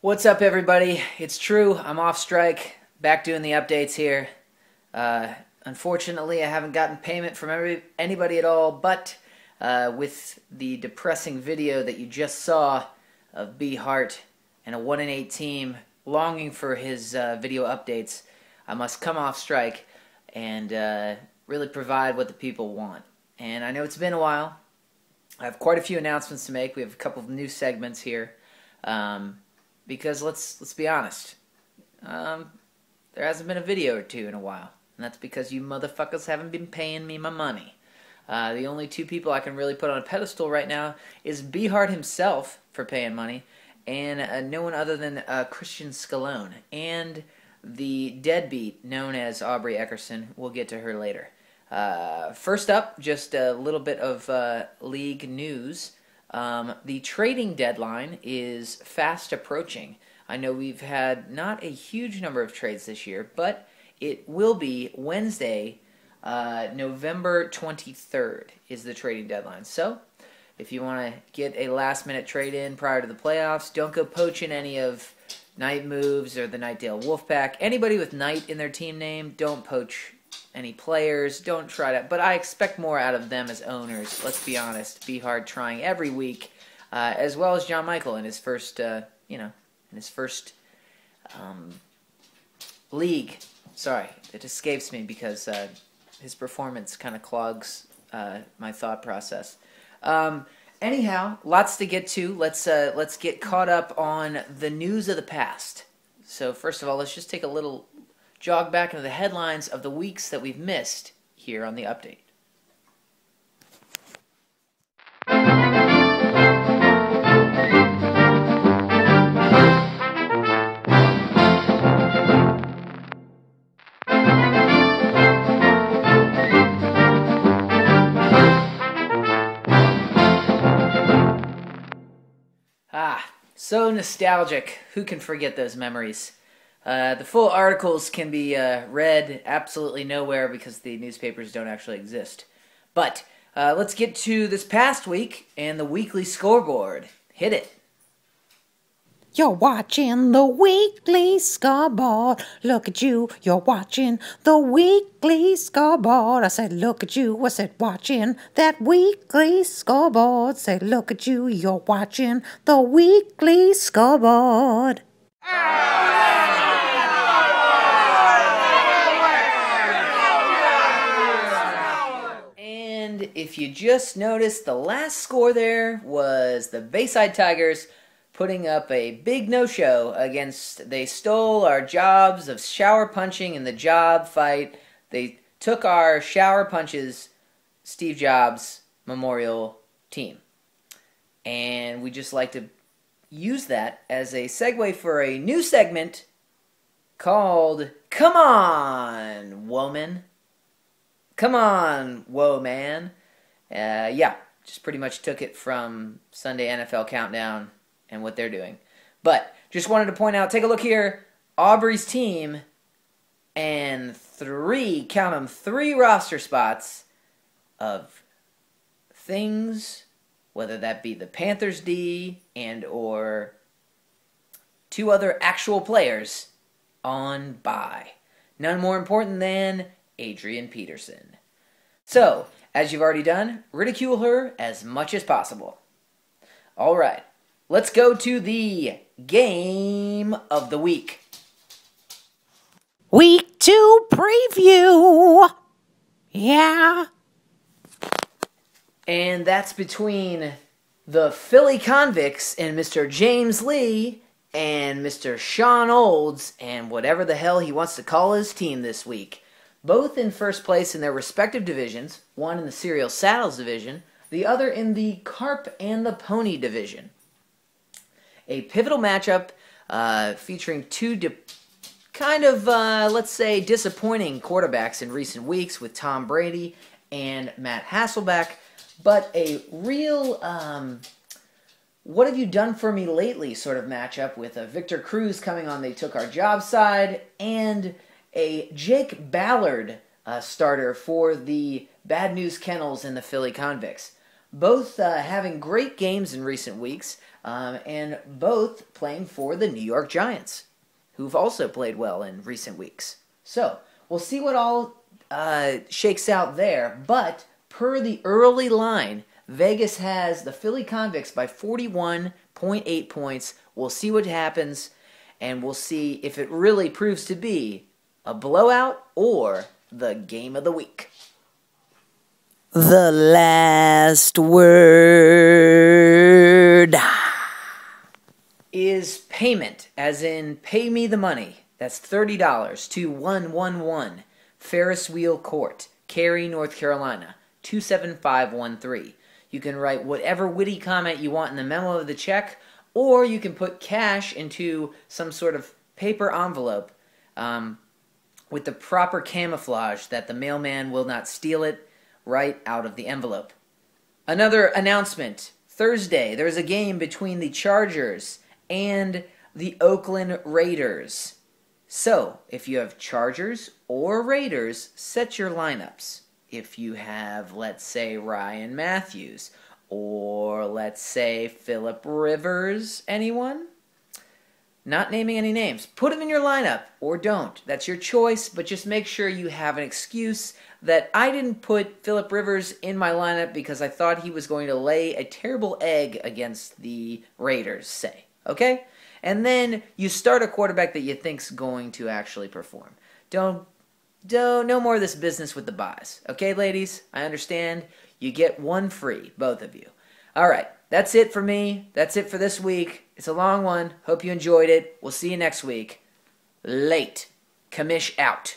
What's up, everybody? It's true. I'm off strike. Back doing the updates here. Unfortunately, I haven't gotten payment from anybody at all, but with the depressing video that you just saw of B. Hart and a 1-8 team longing for his video updates, I must come off strike and really provide what the people want. And I know it's been a while. I have quite a few announcements to make. We have a couple of new segments here. Because let's be honest, there hasn't been a video or two in a while, and that's because you motherfuckers haven't been paying me my money. The only two people I can really put on a pedestal right now is B. Hart himself for paying money, and no one other than Christian Scalone, and the deadbeat known as Aubrey Eckerson. We'll get to her later. First up, just a little bit of league news. The trading deadline is fast approaching. I know we've had not a huge number of trades this year, but it will be Wednesday, November 23rd is the trading deadline. So, if you want to get a last-minute trade in prior to the playoffs, don't go poaching any of Knight Moves or the Nightdale Wolfpack. Anybody with Knight in their team name, don't poach any players. Don't try to, but I expect more out of them as owners. Let's be honest. Be Hard trying every week, as well as John Michael in his first, league. Sorry, it escapes me because his performance kind of clogs my thought process. Anyhow, lots to get to. Let's get caught up on the news of the past. So first of all, let's just take a little jog back into the headlines of the weeks that we've missed here on the update. So nostalgic. Who can forget those memories? The full articles can be read absolutely nowhere because the newspapers don't actually exist. But let's get to this past week and the weekly scoreboard. Hit it. You're watching the weekly scoreboard. Look at you, you're watching the weekly scoreboard. I said, look at you. I said, watching that weekly scoreboard. Say, look at you, you're watching the weekly scoreboard. And if you just noticed, the last score there was the Bayside Tigers putting up a big no-show against, they stole our jobs of shower punching in the job fight. They took our shower punches Steve Jobs Memorial team. And we just like to use that as a segue for a new segment called Come On, Woman. Come on, whoa, man. Yeah, just pretty much took it from Sunday NFL Countdown and what they're doing. But just wanted to point out, take a look here, Aubrey's team and three roster spots of things, whether that be the Panthers D and or two other actual players on bye. None more important than Adrian Peterson. So, as you've already done, ridicule her as much as possible. All right. Let's go to the game of the week. Week 2 preview. Yeah. And that's between the Philly Convicts and Mr. James Lee and Mr. Sean Olds and whatever the hell he wants to call his team this week. Both in first place in their respective divisions, one in the Cereal Saddles division, the other in the Carp and the Pony division. A pivotal matchup featuring two let's say, disappointing quarterbacks in recent weeks with Tom Brady and Matt Hasselbeck, but a real what have you done for me lately sort of matchup with a Victor Cruz coming on They Took Our Job side and a Jake Ballard starter for the Bad News Kennels and the Philly Convicts. Both having great games in recent weeks. and both playing for the New York Giants, who've also played well in recent weeks. So we'll see what all shakes out there, but per the early line, Vegas has the Philly Convicts by 41.8 points. We'll see what happens, and we'll see if it really proves to be a blowout or the game of the week. The last word is payment, as in pay me the money. That's $30 to 111 Ferris Wheel Court, Cary, North Carolina, 27513. You can write whatever witty comment you want in the memo of the check, or you can put cash into some sort of paper envelope with the proper camouflage that the mailman will not steal it right out of the envelope. Another announcement. Thursday, there's a game between the Chargers and the Oakland Raiders. So, if you have Chargers or Raiders, set your lineups. If you have, let's say, Ryan Matthews, or let's say Phillip Rivers, anyone? Not naming any names. Put them in your lineup, or don't. That's your choice, but just make sure you have an excuse that I didn't put Phillip Rivers in my lineup because I thought he was going to lay a terrible egg against the Raiders, say. Okay? And then you start a quarterback that you think's going to actually perform. No more of this business with the buys. Okay, ladies? I understand. You get one free, both of you. All right, that's it for me. That's it for this week. It's a long one. Hope you enjoyed it. We'll see you next week. Late. Commish out.